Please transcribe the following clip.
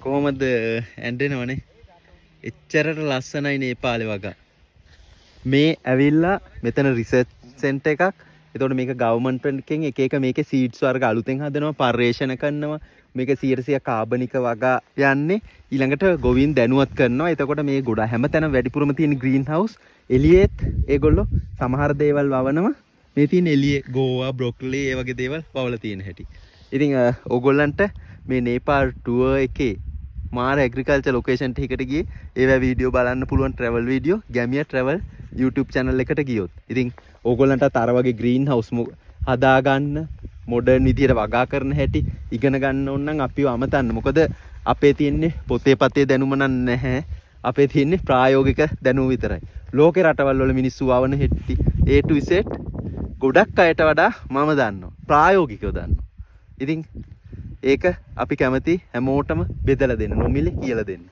කොහොමද ඇන්ඩෙනවනේ එච්චරට ලස්සනයි නේපාලේ වගේ. මේ ඇවිල්ලා මෙතන රිසර්ච් සෙන්ටර් එකක්. එතකොට මේක ගවර්න්මන්ට් එකෙන් එක එක මේකේ සීඩ්ස් වර්ග අලුතෙන් හදනවා, පර්යේෂණ කරනවා. මේක 100% කාබනික වගා යන්නේ. ඊළඟට ගොවීන් දැනුවත් කරනවා. එතකොට මේ ගොඩ හැමතැනම වැඩිපුරම තියෙන ග්‍රීන් හවුස් එළියෙත් ඒගොල්ලෝ සමහර දේවල් වවනවා. මේ තියෙන එළියේ ගෝවා, බ්‍රොකොලි ඒ වගේ දේවල් වවලා තියෙන හැටි. ඉතින් ඕගොල්ලන්ට මේ නේපාල් ටුවර් එකේ මාර ඇග්‍රිකල්චර් ලොකේෂන් එකකට ගියේ ඒවා වීඩියෝ බලන්න පුළුවන් ට්‍රැවල් වීඩියෝ ගැමියා ට්‍රැවල් YouTube channel එකට ගියොත්. ඉතින් ඕගොල්ලන්ටත් අර වගේ ග්‍රීන් හවුස් හදා ගන්න මොඩර්න් විදියට වගා කරන හැටි ඉගෙන ගන්න ඕන නම් අපිව අමතන්න. මොකද අපේ තියෙන්නේ පොතේ පතේ දැනුම නැහැ. අපේ තියෙන්නේ ප්‍රායෝගික දැනුම විතරයි. ලෝකේ රටවල් වල මිනිස්සු වවන හැටි A to Z ගොඩක් අයට වඩා මම දන්නවා. ප්‍රායෝගිකව දන්නවා. ඉතින් ඒක අපි කැමති හැමෝටම බෙදලා දෙන්න, නොමිලේ කියලා දෙන්න.